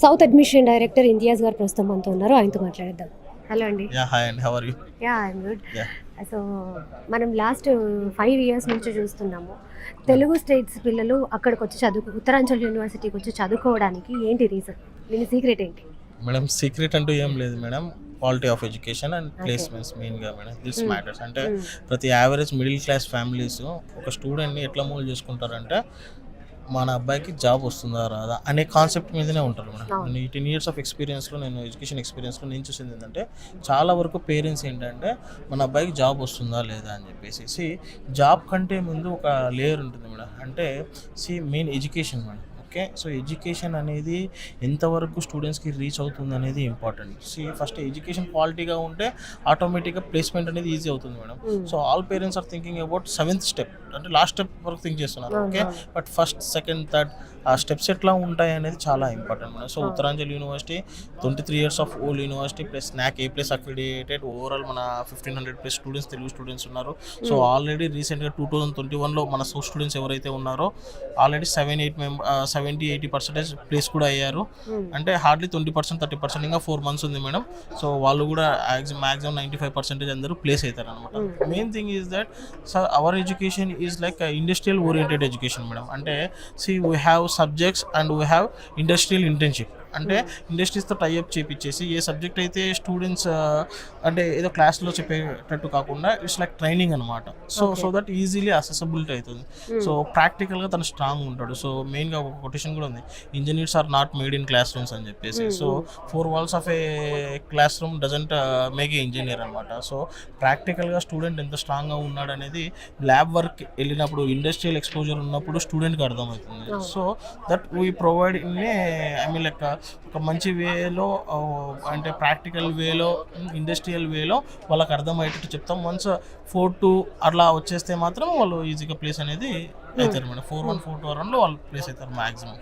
South admission director Imtiaz గారు ప్రస్తుతం మనతో ఉన్నారు. ఆయనతో మాట్లాడేద్దాం. హలో అండి. హాయ్ అండి, how are you? I'm good. Ya so మనం లాస్ట్ 5 years నుంచి చూస్తున్నాము, తెలుగు స్టేట్స్ పిల్లలు అక్కడికి వచ్చి ఉత్తరాంచల్ యూనివర్సిటీకి వచ్చి చదువుకోవడానికి ఏంటి రీజన్? దీని సీక్రెట్ ఏంటి? మేడం, సీక్రెట్ అంటూ ఏం లేదు madam. Quality of education and placements మెయిన్గా మేడం, దిస్ మ్యాటర్స్. అంటే ప్రతి యావరేజ్ మిడిల్ క్లాస్ ఫ్యామిలీస్ ఒక స్టూడెంట్ని ఎట్లా మూవ్ చేసుకుంటారంటే మన అబ్బాయికి జాబ్ వస్తుందా రాదా అనే కాన్సెప్ట్ మీదనే ఉంటారు మేడం. 10 years ఆఫ్ ఎక్స్పీరియన్స్లో, నేను ఎడ్యుకేషన్ ఎక్స్పీరియన్స్లో నేను చూసింది ఏంటంటే చాలా వరకు పేరెంట్స్ ఏంటంటే మన అబ్బాయికి జాబ్ వస్తుందా లేదా అని చెప్పేసి జాబ్ కంటే ముందు ఒక లేయర్ ఉంటుంది మేడం. అంటే main education madam. Okay, so education అనేది ఎంతవరకు స్టూడెంట్స్కి రీచ్ అవుతుంది అనేది ఇంపార్టెంట్. ఫస్ట్ ఎడ్యుకేషన్ క్వాలిటీగా ఉంటే ఆటోమేటిక్గా ప్లేస్మెంట్ అనేది ఈజీ అవుతుంది madam. So all parents are thinking about 7th step, అంటే లాస్ట్ స్టెప్ వరకు థింక్ చేస్తున్నారు. Okay, but first, second, third ఆ స్టెప్స్ ఎట్లా ఉంటాయి అనేది చాలా important madam. So Uttaranchal university 23 years of old university plus NAC A+ accredited. Overall మన 1500+ students, Telugu students ఉన్నారు. సో ఆల్రెడీ రీసెంట్గా 2021లో మన స్టూడెంట్స్ ఎవరైతే ఉన్నారో ఆల్రెడీ 70-80% ప్లేస్ కూడా అయ్యారు. అంటే హార్డ్లీ 20%, 30% ఇంకా 4 months ఉంది మేడం. సో వాళ్ళు కూడా మ్యాక్సిమం 95% అందరూ ప్లేస్ అవుతారు అనమాట. Main thing is that our education is like industrial oriented education madam. అంటే we have subjects and we have industrial internship. అంటే ఇండస్ట్రీస్తో టైఅప్ చేయించేసి ఏ సబ్జెక్ట్ అయితే స్టూడెంట్స్ అంటే ఏదో క్లాస్లో చెప్పేటట్టు కాకుండా ఇట్స్ లైక్ ట్రైనింగ్ అనమాట. సో దట్ ఈజీలీ అసెసిబిలిటీ అవుతుంది. సో ప్రాక్టికల్గా తను స్ట్రాంగ్ ఉంటాడు. సో మెయిన్గా ఒక కొటేషన్ కూడా ఉంది, engineers are not made in classrooms అని చెప్పేసి. So 4 walls of a classroom doesn't make a engineer అనమాట. సో ప్రాక్టికల్గా స్టూడెంట్ ఎంత స్ట్రాంగ్గా ఉన్నాడు అనేది ల్యాబ్ వర్క్ వెళ్ళినప్పుడు, ఇండస్ట్రియల్ ఎక్స్పోజర్ ఉన్నప్పుడు స్టూడెంట్కి అర్థమవుతుంది. So that we provide in a like ఒక మంచి వేలో, అంటే ప్రాక్టికల్ వేలో, ఇండస్ట్రియల్ వేలో వాళ్ళకి అర్థమయ్యేటట్టు చెప్తాం. వన్స్ 4-2 అట్లా వచ్చేస్తే మాత్రం వాళ్ళు ఈజీగా ప్లేస్ అనేది అవుతారు మేడం. 4-1, 4-2 అరౌండ్లో వాళ్ళు ప్లేస్ అవుతారు మ్యాక్సిమం.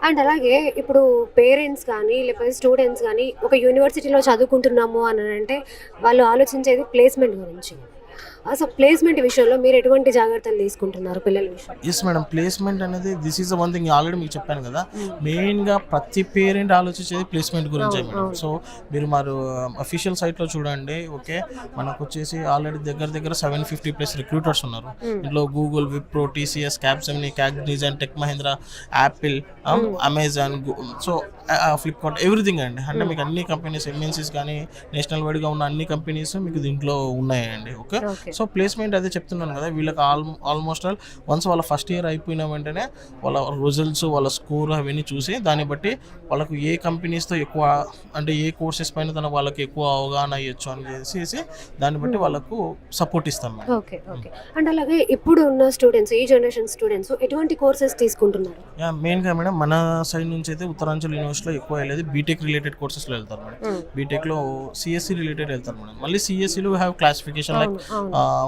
అండ్ అలాగే ఇప్పుడు పేరెంట్స్ కానీ లేకపోతే స్టూడెంట్స్ కానీ ఒక యూనివర్సిటీలో చదువుకుంటున్నాము అని అంటే వాళ్ళు ఆలోచించేది ప్లేస్మెంట్ గురించి. అసలు ప్లేస్మెంట్ విషయంలో మీరు ఎటువంటి జాగ్రత్తలు తీసుకుంటున్నారు పిల్లల విషయంలో? ఎస్ మేడం, ప్లేస్మెంట్ అనేది this is one thing already మీకు చెప్పాను కదా. మెయిన్గా ప్రతి పేరెంట్ ఆలోచించేది ప్లేస్మెంట్ గురించే మేడం. సో మీరు మరి అఫీషియల్ సైట్లో చూడండి. ఓకే, మనకు వచ్చేసి ఆల్రెడీ దగ్గర 750+ రిక్రూటర్స్ ఉన్నారు. ఇంట్లో Google, Wipro, TCS, Capgemini, Cognizant, tech Mahindra, Apple, Amazon, so Flipkart, everything అండి. అంటే మీకు అన్ని కంపెనీస్, MNCs కానీ నేషనల్ వైడ్గా ఉన్న అన్ని కంపెనీస్ మీకు దీంట్లో ఉన్నాయండి. ఓకే, సో ప్లేస్మెంట్ అదే చెప్తున్నాను కదా, వీళ్ళకి ఆల్మోస్ట్ వన్స్ వాళ్ళ ఫస్ట్ ఇయర్ అయిపోయిన వెంటనే వాళ్ళ రిజల్ట్స్, వాళ్ళ స్కోర్ అవన్నీ చూసి దాన్ని బట్టి వాళ్ళకు ఏ కంపెనీస్తో ఎక్కువ, అంటే ఏ కోర్సెస్ పైన వాళ్ళకి ఎక్కువ అవగాహన అయ్యొచ్చు అని చేసి దాన్ని బట్టి వాళ్ళకు సపోర్ట్ ఇస్తాం. Okay okay. అండ్ అలాగే ఇప్పుడు ఉన్న స్టూడెంట్స్, ఈ జనరేషన్ స్టూడెంట్స్ ఎటువంటి కోర్సెస్ తీసుకుంటున్నారు? మెయిన్గా మేడం మన సైడ్ నుంచి అయితే ఉత్తరాంచల్ యూనివర్సిటీలో ఎక్కువ వెళ్ళేది బీటెక్ రిలేటెడ్ కోర్సెస్లో వెళ్తారు మేడం. బీటెక్లో CSE రిలేటెడ్ వెళ్తారు మేడం. మళ్ళీ CSEలో have classification like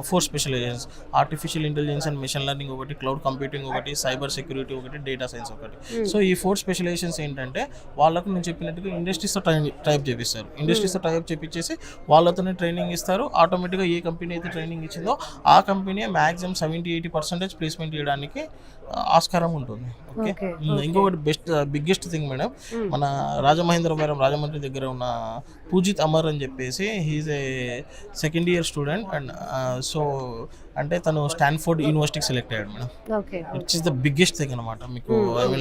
4 specialisations: artificial intelligence and machine learning ఒకటి, క్లౌడ్ కంప్యూటింగ్ ఒకటి, సైబర్ సెక్యూరిటీ ఒకటి, డేటా సైన్స్ ఒకటి. సో ఈ 4 స్పెషలైజేషన్స్ ఏంటంటే వాళ్ళకు నేను చెప్పినట్టుగా ఇండస్ట్రీస్తో టైప్ చేపిస్తారు. ఇండస్ట్రీస్తో టైప్ చేపించేసి వాళ్ళతోనే ట్రైనింగ్ ఇస్తారు. ఆటోమేటిక్గా ఏ కంపెనీ అయితే ట్రైనింగ్ ఇచ్చిందో ఆ కంపెనీ మ్యాక్సిమం 70-80% ప్లేస్మెంట్ చేయడానికి ఆస్కారం ఉంటుంది. ఓకే, ఇంకొకటి బిగ్గెస్ట్ థింగ్ మేడం, మన రాజమండ్రి దగ్గర ఉన్న పూజిత్ అమర్ అని చెప్పేసి, he's a second year student. And so అంటే తను స్టాన్ఫోర్డ్ యూనివర్సిటీకి సెలెక్ట్ అయ్యాడు madam. It's is the biggest thing అనమాట. మీకు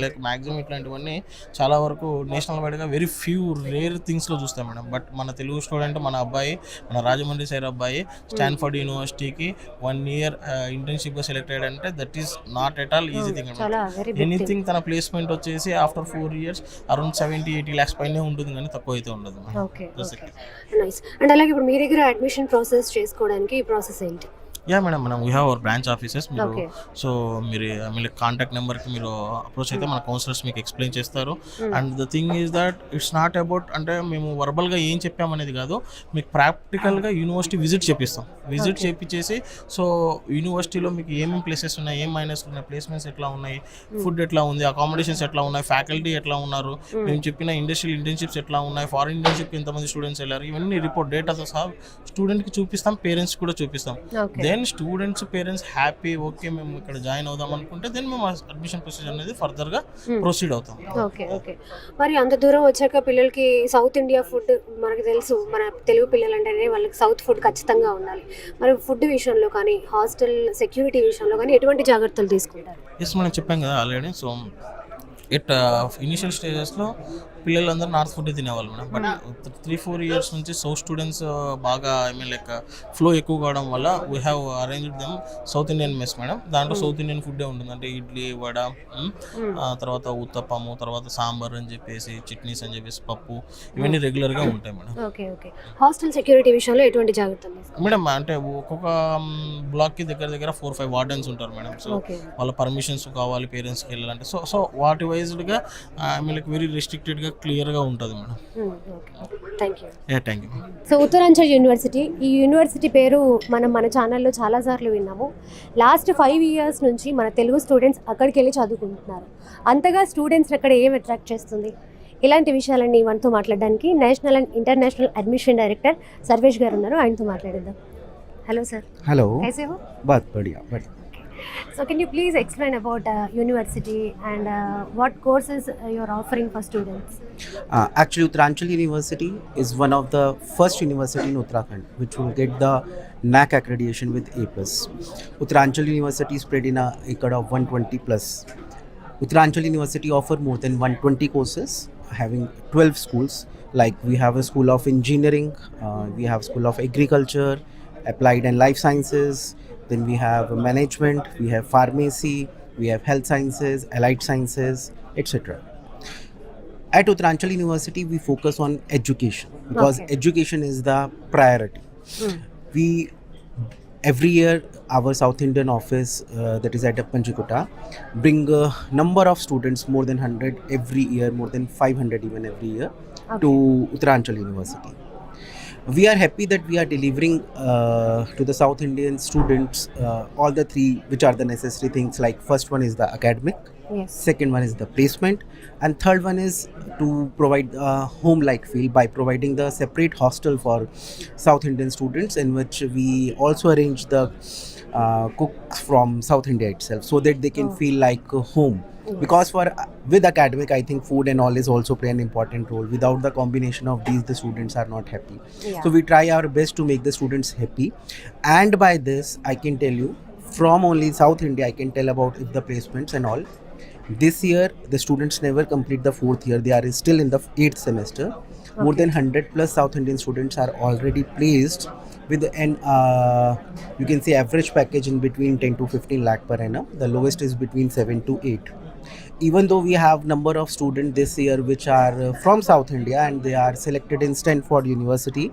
లైక్ మ్యాక్సిమం ఇట్లాంటివన్నీ చాలా వరకు నేషనల్ వైడ్గా వెరీ ఫ్యూ రేర్ థింగ్స్లో చూస్తాం మేడం. బట్ మన తెలుగు స్టూడెంట్, మన అబ్బాయి, మన రాజమండ్రి సైడ్ అబ్బాయి స్టాన్ఫోర్డ్ యూనివర్సిటీకి 1 year ఇంటర్న్షిప్గా సెలెక్ట్ అయ్యాడంటే that is not at all easy thing అనమాట. ఎనీథింగ్ తన ప్లేస్మెంట్ వచ్చేసి ఆఫ్టర్ 4 years అరౌండ్ 70-80 lakhs పైనే ఉంటుంది, కానీ తక్కువ అయితే ఉండదు. అండ్ అలాగే ఇప్పుడు మీ దగ్గర అడ్మిషన్ ప్రాసెస్ చేసుకోవడానికి ఈ ప్రాసెస్ ఏంటి? మేడం, మనం we have our branch offices. మీరు సో మీరు కాంటాక్ట్ నెంబర్కి మీరు అప్రోచ్ అయితే మన కౌన్సిలర్స్ మీకు ఎక్స్ప్లెయిన్ చేస్తారు. And the thing is that it's not about, అంటే మేము వర్బల్గా ఏం చెప్పామనేది కాదు, మీకు ప్రాక్టికల్గా యూనివర్సిటీ విజిట్ చేపిస్తాం. విజిట్ చేపించేసి సో యూనివర్సిటీలో మీకు ఏమేమి ప్లేసెస్ ఉన్నాయి, ఏం మైనస్ ఉన్నాయి, ప్లేస్మెంట్స్ ఎట్లా ఉన్నాయి, ఫుడ్ ఎట్లా ఉంది, అకామిడేషన్స్ ఎట్లా ఉన్నాయి, ఫ్యాకల్టీ ఎట్లా ఉన్నారు, మేము చెప్పిన ఇండస్ట్రియల్ ఇంటర్న్షిప్స్ ఎట్లా ఉన్నాయి, ఫారెన్ ఇంటర్న్షిప్ ఎంతమంది స్టూడెంట్స్ వెళ్ళారు, ఇవన్నీ రిపోర్ట్ డేటాతో సహా స్టూడెంట్కి చూపిస్తాం, పేరెంట్స్ కూడా చూపిస్తాం. When students parents happy okay మేము ఇక్కడ జాయిన్ అవుదాం అనుకుంటే దెన్ మేము అడ్మిషన్ ప్రొసీజర్ అనేది ఫర్దర్గా ప్రొసీడ్ అవుతాం. Okay okay. మరి అంత దూరం వచ్చాక పిల్లలకి సౌత్ ఇండియా ఫుడ్ మనకు తెలుసు, మన తెలుగు పిల్లలు అంటేనే వాళ్ళకి సౌత్ ఫుడ్ ఖచ్చితంగా ఉండాలి. మరి ఫుడ్ విషయంలో కానీ హాస్టల్ సెక్యూరిటీ విషయంలో కానీ ఎటువంటి జాగ్రత్తలు తీసుకుంటారు? ఎస్ మనం చెప్పాం కదా ఆల్రెడీ. సో ఇనిషియల్ స్టేజెస్లో పిల్లలందరూ నార్త్ ఫుడ్ తినేవాళ్ళు మేడం. బట్ 3-4 years నుంచి సౌత్ స్టూడెంట్స్ బాగా లైక్ ఫ్లో ఎక్కువ కావడం వల్ల we have arranged them south Indian mess madam. దాంట్లో సౌత్ ఇండియన్ ఫుడ్డే ఉంటుంది, అంటే ఇడ్లీ వడ, తర్వాత ఉత్తప్పము, తర్వాత సాంబార్ అని చెప్పేసి, చట్నీస్ అని చెప్పేసి, పప్పు, ఇవన్నీ రెగ్యులర్గా ఉంటాయి madam. Okay okay. Hostel security విషయంలో ఎటువంటి జాగ్రత్తలు మేడం అంటే ఒక్కొక్క బ్లాక్కి దగ్గర 4-5 వార్డెన్స్ ఉంటారు మేడం. సో వాళ్ళ పర్మిషన్స్ కావాలి పేరెంట్స్కి వెళ్ళాలంటే. సో వాటి వైజ్డ్గా లైక్ వెరీ రెస్ట్రిక్టెడ్గా క్లియర్గా ఉంటుంది madam. Thank you. Thank you. So Uttaranchal university, ఈ యూనివర్సిటీ పేరు మన ఛానల్లో చాలాసార్లు విన్నాము. లాస్ట్ 5 years నుంచి మన తెలుగు స్టూడెంట్స్ అక్కడికి వెళ్ళి చదువుకుంటున్నారు. అంతగా స్టూడెంట్స్ అక్కడ ఏం అట్రాక్ట్ చేస్తుంది? ఇలాంటి విషయాలన్నీ మనతో మాట్లాడడానికి national and international admission director Sarvesh గారు ఉన్నారు, ఆయనతో మాట్లాడిద్దాం. Hello sir. हेलो. कैसे हो? बहुत बढ़िया बढ़िया. So can you please explain about university and what courses you are offering for students? Actually, Uttaranchal University is one of the first university in Uttarakhand which will get the NAC accreditation with A+. Uttaranchal University spread in a acre of 120 plus. Uttaranchal University offer more than 120 courses, having 12 schools. Like we have a school of engineering, we have school of agriculture, applied and life sciences. Then we have management, we have pharmacy, we have health sciences, allied sciences, etc. At Uttaranchal University, we focus on education because education is the priority. We every year our South Indian office that is at Panchikota bring a number of students, more than 100 every year, more than 500 even every year to Uttaranchal University. We are happy that we are delivering to the South Indian students all the three which are the necessary things. Like first one is the academic, Yes. second one is the placement, and third one is to provide a home-like feel by providing the separate hostel for South Indian students, in which we also arrange the cooks from South India itself, so that they can feel like home. Because with academic, I think food and all is also play an important role. Without the combination of these, the students are not happy. So we try our best to make the students happy, and by this I can tell you, from only South India I can tell about the placements and all. This year the students never complete the 4th year, they are still in the 8th semester. More than 100 plus South Indian students are already placed with an you can say average package in between 10 to 15 lakh per annum. The lowest is between 7 to 8. Even though we have number of students this year which are from South India and they are selected in Stanford University,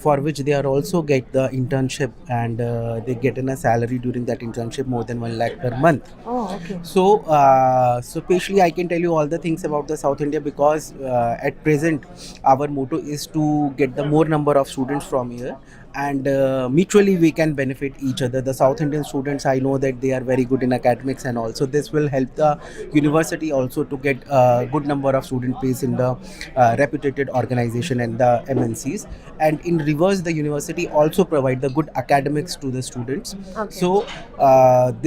for which they are also get the internship, and they get in a salary during that internship more than 1 lakh per month. Oh, okay. So especially I can tell you all the things about the South India because at present our motto is to get the more number of students from here, and mutually we can benefit each other. The South Indian students, I know that they are very good in academics and also this will help the university also to get a good number of student placed in the reputed organization and the MNCs, and in reverse the university also provide the good academics to the students. So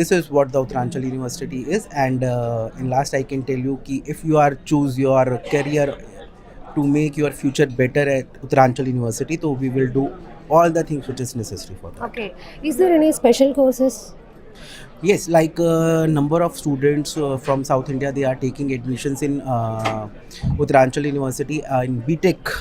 this is what the Uttaranchal University is, and in last I can tell you ki if you are choose your career to make your future better at Uttaranchal University, so we will do all the things which is necessary for that. Okay. Is there any special courses? Yes, like number of students from South India, they are taking admissions in Uttaranchal University in BTech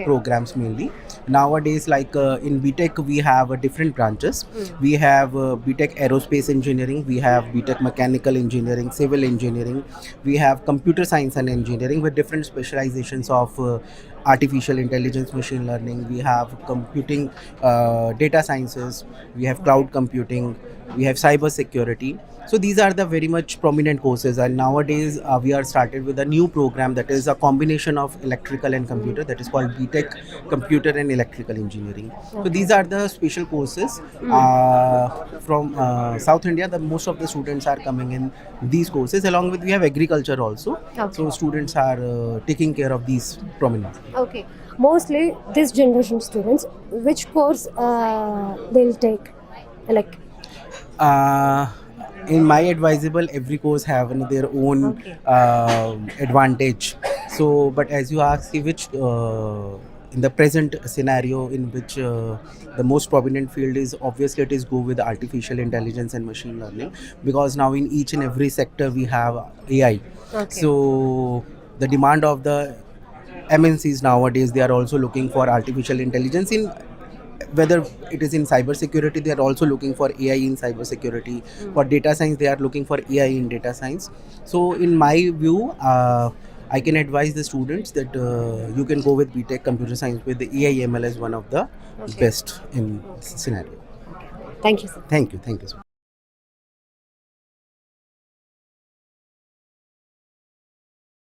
programs mainly. Nowadays, like in BTech, we have different branches. We have BTech Aerospace Engineering, we have BTech Mechanical Engineering, Civil Engineering, we have Computer Science and Engineering with different specializations of artificial intelligence, machine learning. We have computing, data sciences, we have cloud computing, we have cyber security. So these are the very much prominent courses, and nowadays we are started with a new program that is a combination of electrical and computer, that is called BTech Computer and Electrical Engineering. So these are the special courses from South India. The most of the students are coming in these courses. Along with we have agriculture also. So students are taking care of these prominently. Okay. Mostly this generation students, which course they'll take? Like In my advisable, every course have their own Okay. advantage. So, but as you ask, which in the present scenario in which the most prominent field is, obviously it is go with artificial intelligence and machine learning, because now in each and every sector we have AI. Okay. So the demand of the MNCs nowadays, they are also looking for artificial intelligence in, whether it is in cyber security, they are also looking for AI in cyber security. For data science, they are looking for AI in data science. So in my view, I can advise the students that you can go with BTech computer science with the AI ML as one of the Okay. best in this scenario. Thank you sir. Thank you so much.